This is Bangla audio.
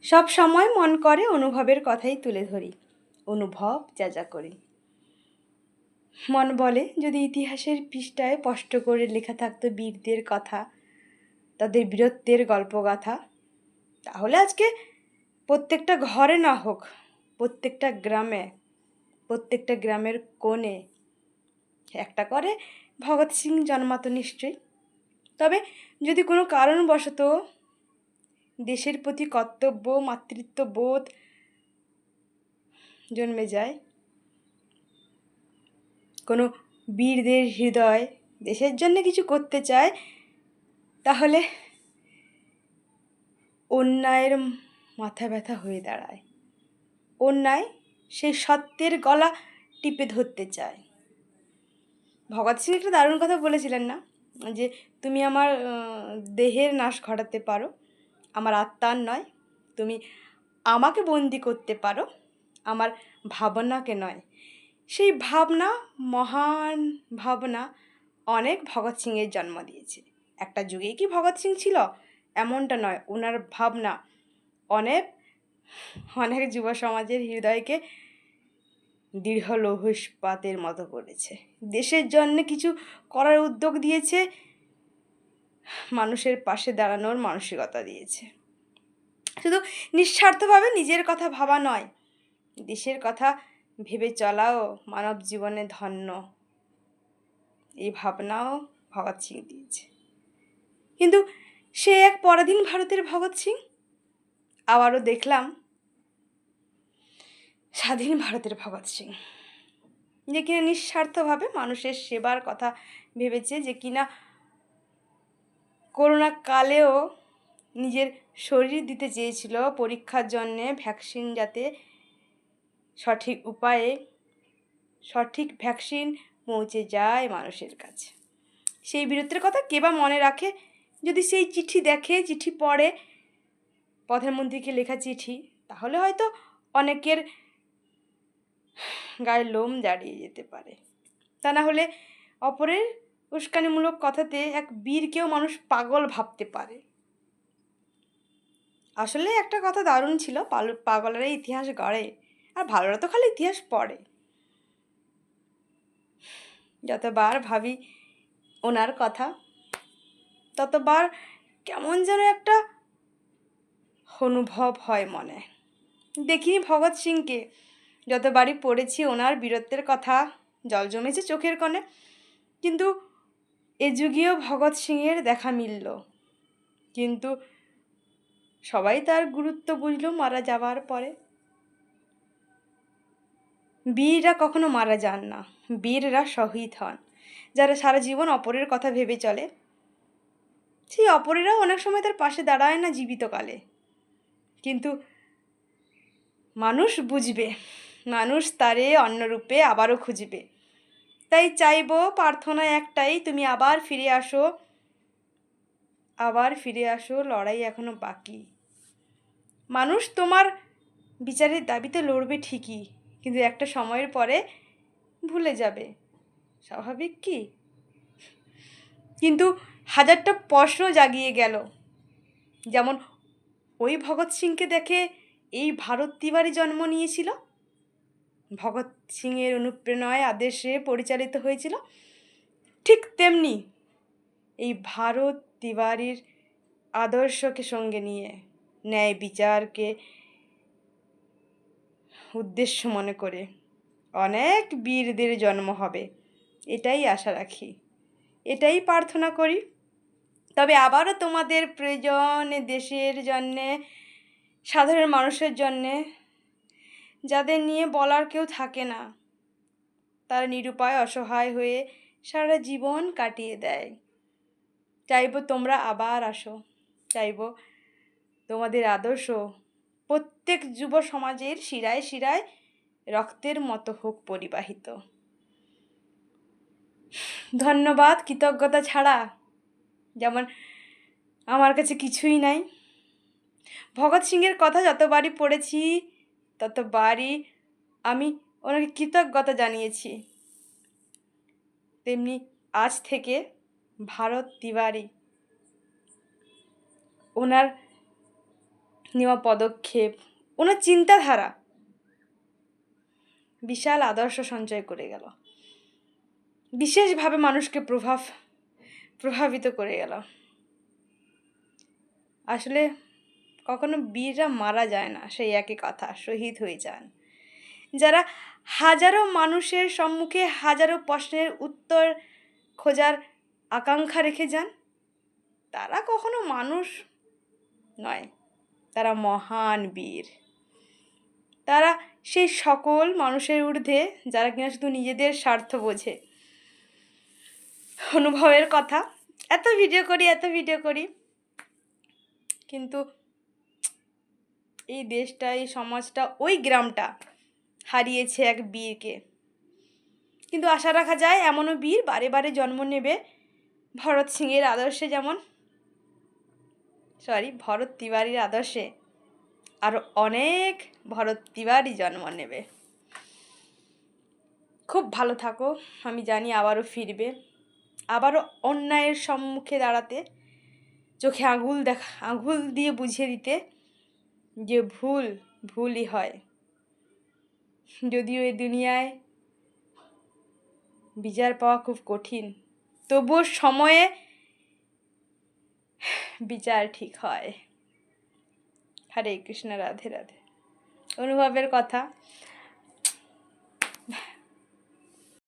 সব সময় মন করে অনুভবের কথাই তুলে ধরি, অনুভব যা যা করি। মন বলে যদি ইতিহাসের পৃষ্ঠায় স্পষ্ট করে লেখা থাকতো বীরদের কথা, তাদের বীরত্বের গল্পগাথা, তাহলে আজকে প্রত্যেকটা ঘরে না হোক, প্রত্যেকটা গ্রামে, প্রত্যেকটা গ্রামের কোণে একটা করে ভগৎ সিং জন্মাতো নিশ্চয়ই। তবে যদি কোনো কারণবশত দেশের প্রতি কর্তব্য, মাতৃত্ববোধ জন্মে যায়, কোনো বীরদের হৃদয় দেশের জন্য কিছু করতে চায়, তাহলে অন্যায়ের মাথা ব্যথা হয়ে দাঁড়ায়। অন্যায় সেই সত্যের গলা টিপে ধরতে চায়। ভগৎ সিং একটা দারুণ কথা বলেছিলেন না, যে তুমি আমার দেহের নাশ ঘটাতে পারো, আমার আত্মার নয়। তুমি আমাকে বন্দি করতে পারো, আমার ভাবনাকে নয়। সেই ভাবনা, মহান ভাবনা, অনেক ভগৎ সিংয়ের জন্ম দিয়েছে। একটা যুগেই কি ভগৎ সিং ছিল এমনটা নয়, ওনার ভাবনা অনেক অনেক যুব সমাজের হৃদয়কে দৃঢ় লৌহ ইস্পাতের মতো করেছে। দেশের জন্য কিছু করার উদ্যোগ দিয়েছে, মানুষের পাশে দাঁড়ানোর মানসিকতা দিয়েছে। শুধু নিঃস্বার্থভাবে নিজের কথা ভাবা নয়, দেশের কথা ভেবে চলাও মানব জীবনে ধন্য, এই ভাবনাও ভগৎ সিং দিয়েছে। কিন্তু সে এক পরাধীন ভারতের ভগৎ সিং, আবারও দেখলাম স্বাধীন ভারতের ভগৎ সিং, যে কিনা নিঃস্বার্থভাবে মানুষের সেবার কথা ভেবেছে, যে কিনা করোনা কালেও নিজের শরীর দিতে চেয়েছিল পরীক্ষার জন্যে, ভ্যাকসিন যাতে সঠিক উপায়ে সঠিক ভ্যাকসিন পৌঁছে যায় মানুষের কাছে। সেই বীরত্বের কথা কে বা মনে রাখে? যদি সেই চিঠি দেখে, চিঠি পড়ে, প্রধানমন্ত্রীকে লেখা চিঠি, তাহলে হয়তো অনেকের গায়ে লোম দাঁড়িয়ে যেতে পারে। তা না হলে অপরের উস্কানিমূলক কথাতে এক বীরকেও মানুষ পাগল ভাবতে পারে। আসলে একটা কথা দারুণ ছিল, পাগলেরা ইতিহাস গড়ে, আর ভালোরা তো খালি ইতিহাস পড়ে। যতবার ভাবি ওনার কথা, ততবার কেমন যেন একটা অনুভব হয় মনে। দেখিনি ভগৎ সিংকে, যতবারই পড়েছি ওনার বীরত্বের কথা, জল জমেছে চোখের কোণে। কিন্তু এ যুগেও ভগৎ সিংয়ের দেখা মিলল, কিন্তু সবাই তার গুরুত্ব বুঝলো মারা যাওয়ার পরে। বীররা কখনো মারা যান না, বীররা শহীদ হন। যারা সারা জীবন অপরের কথা ভেবে চলে, সেই অপরেরাও অনেক সময় তার পাশে দাঁড়ায় না জীবিতকালে। কিন্তু মানুষ বুঝবে, মানুষ তারে অন্য রূপে আবারও খুঁজবে। তাই চাইবো, প্রার্থনা একটাই, তুমি আবার ফিরে আসো, আবার ফিরে আসো, লড়াই এখনো বাকি। মানুষ তোমার বিচারের দাবিতে লড়বে ঠিকই, কিন্তু একটা সময়ের পরে ভুলে যাবে, স্বাভাবিক কি? কিন্তু হাজারটা প্রশ্ন জাগিয়ে গেল, যেমন ওই ভগৎ সিংকে দেখে এই ভারত তিওয়ারি জন্ম নিয়েছিল, ভগৎ সিংয়ের অনুপ্রেরণায় আদেশে পরিচালিত হয়েছিল, ঠিক তেমনি এই ভারত তিওয়ারির আদর্শকে সঙ্গে নিয়ে, ন্যায় বিচারকে উদ্দেশ্য মনে করে অনেক বীরদের জন্ম হবে, এটাই আশা রাখি, এটাই প্রার্থনা করি। তবে আবারও তোমাদের প্রয়োজন দেশের জন্যে, সাধারণ মানুষের জন্যে, যাদের নিয়ে বলার কেউ থাকে না, তারা নিরুপায় অসহায় হয়ে সারা জীবন কাটিয়ে দেয়। চাইবো তোমরা আবার আসো, চাইবো তোমাদের আদর্শ প্রত্যেক যুব সমাজের শিরায় শিরায় রক্তের মতো হোক পরিবাহিত। ধন্যবাদ, কৃতজ্ঞতা ছাড়া যেমন আমার কাছে কিছুই নাই। ভগৎ সিংয়ের কথা যতবারই পড়েছি, ততবারই আমি ওনাকে কৃতজ্ঞতা জানিয়েছি। তেমনি আজ থেকে ভারত তিওয়ারি ওনার নেওয়া পদক্ষেপ, ওনার চিন্তাধারা বিশাল আদর্শ সঞ্চয় করে গেল, বিশেষভাবে মানুষকে প্রভাবিত করে গেল। আসলে কখনো বীররা মারা যায় না, সেই একই কথা, শহীদ হয়ে যান। যারা হাজারো মানুষের সম্মুখে হাজারো প্রশ্নের উত্তর খোঁজার আকাঙ্ক্ষা রেখে যান, তারা কখনো মানুষ নয়, তারা মহান বীর। তারা সেই সকল মানুষের ঊর্ধ্বে যারা কিনা শুধু নিজেদের স্বার্থ বোঝে। অনুভবের কথা, এত ভিডিও করি, কিন্তু এই দেশটা, এই সমাজটা, ওই গ্রামটা হারিয়েছে এক বীরকে। কিন্তু আশা রাখা যায় এমনও বীর বারে বারে জন্ম নেবে ভরত সিংয়ের আদর্শে, ভরত তিওয়ারির আদর্শে আরও অনেক ভরত তিওয়ারি জন্ম নেবে। খুব ভালো থাকো, আমি জানি আবারও ফিরবে, আবারও অন্যায়ের সম্মুখে দাঁড়াতে, চোখে আঙুল দিয়ে বুঝিয়ে দিতে যে ভুলই হয়। যদিও এই দুনিয়ায় বিচার পাওয়া খুব কঠিন, তবুও সময়ে বিচার ঠিক হয়। হরে কৃষ্ণ, রাধে রাধে। অনুভবের কথা,